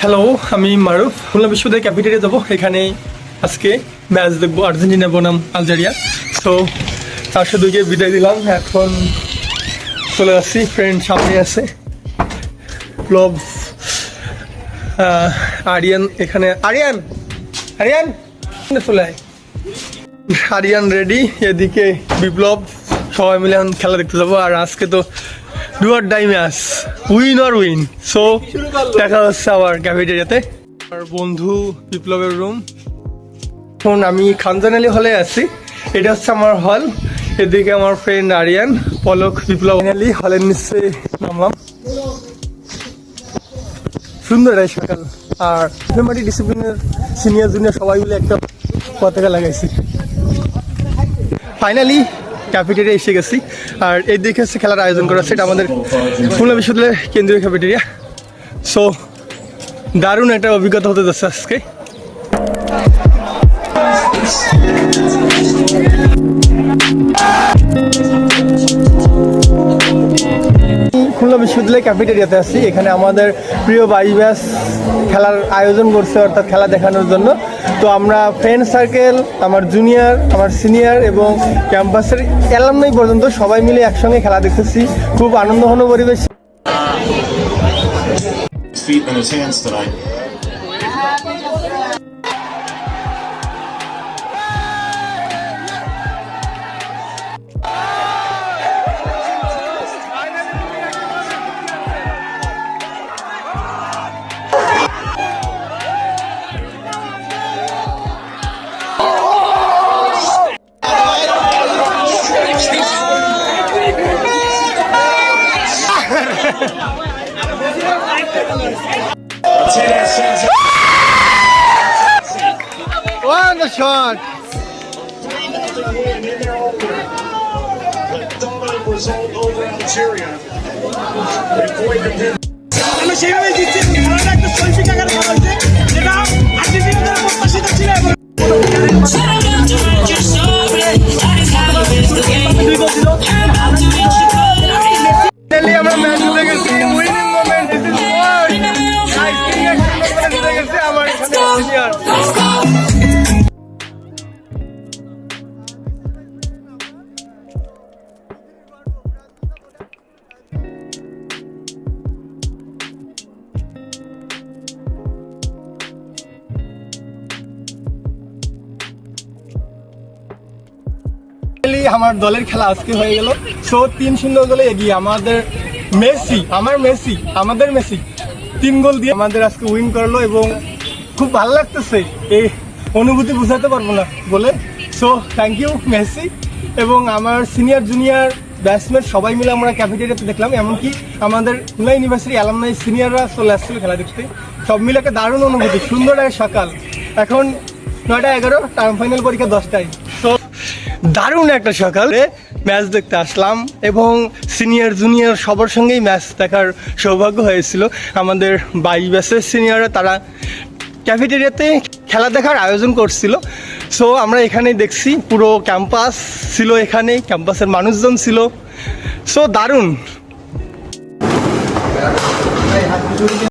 Hello, আমি মারুফ। খুলনা বিশ্ববিদ্যালয় cafeteria যাবো। এখানে আজকে ম্যাচ দেখবো আর্জেন্টিনা বনাম আলজেরিয়া। সো 402-কে বিদায় দিলাম। এখন চলে আসছি, ফ্রেন্ড সামনে আছে, ক্লব আরিয়ান এখানে। আরিয়ান আরিয়ান চলে আয়। আরিয়ান রেডি, এদিকে বিপ্লব, সবাই মিলে এখন খেলা দেখতে যাবো। আর আজকে তো do or die match, win or win. So দেখা হচ্ছে আবার ক্যাফেটেরিয়াতে। আর বন্ধু বিপ্লবের রুম। এখন আমি খানজান আলী হলে আছি, এটা হচ্ছে আমার হল। এদিকে আমার ফ্রেন্ড আরিয়ান, পলক, বিপ্লব আলী হলের নিচে নামলাম। সুন্দর এই সকাল। আর ফ্যামিলি ডিসিপ্লিনের সিনিয়র জুনিয়র সবাই মিলে একটা পতাকা লাগাইছি। ফাইনালি ক্যাফেটেরিয়া এসে গেছি। আর এই দিকে হচ্ছে খেলার আয়োজন করা হচ্ছে, এটা আমাদের খুলনা বিশ্ববিদ্যালয়ের কেন্দ্রীয় ক্যাফেটেরিয়া। সো দারুণ একটা অভিজ্ঞতা হতে যাচ্ছে আজকে। খুলনা বিশ্ববিদ্যালয় ক্যাফেটেরিয়াতে আছি। এখানে আমাদের প্রিয় বাইব্যাস খেলার আয়োজন করছে, অর্থাৎ খেলা দেখানোর জন্য। তো আমরা ফ্রেন্ড সার্কেল, আমার জুনিয়র, আমার সিনিয়র এবং ক্যাম্পাসের অ্যালামনাই পর্যন্ত সবাই মিলে একসঙ্গে খেলা দেখতেছি। খুব আনন্দঘন পরিবেশ। On the shot. Result over Algeria. আমরা সেইভাবে জিতছি। খেলাটা একটা শৈল্পিক আকারে খেলা হয়েছে, যেটা আর্জেন্টিনার প্রত্যাশিত ছিল। আমরা ম্যাচ জিতে গেছি, winning moment. This is word. আমার এখানে সিনিয়র। আমার দলের খেলা আজকে হয়ে গেল। সো 3-0 গোলে এগিয়ে আমাদের মেসি, আমাদের মেসি 3 গোল দিয়ে আমাদের আজকে উইন করলো। এবং খুব ভালো লাগতেছে, এই অনুভূতি বোঝাতে পারবো না বলে। So thank you Messi. এবং আমার সিনিয়র জুনিয়র ব্যাটসম্যান সবাই মিলে আমরা ক্যাফেটেরিয়াতে দেখলাম। এমনকি আমাদের খুলনা ইউনিভার্সিটি অ্যালামনাই সিনিয়ররা চলে আসছিল খেলা দেখতে। সব মিলে একটা দারুণ অনুভূতি। সুন্দর এক সকাল। এখন 9টা-11, টার্ম ফাইনাল পরীক্ষা 10টায়। সো দারুণ একটা সকালে ম্যাচ দেখতে আসলাম এবং সিনিয়র জুনিয়র সবার সঙ্গেই ম্যাচ দেখার সৌভাগ্য হয়েছিল। আমাদের বাইব্যাসের সিনিয়ররা তারা ক্যাফেটেরিয়াতে খেলা দেখার আয়োজন করছিল। সো আমরা এখানেই দেখছি, পুরো ক্যাম্পাস ছিল এখানে, ক্যাম্পাসের মানুষজন ছিল। সো দারুণ।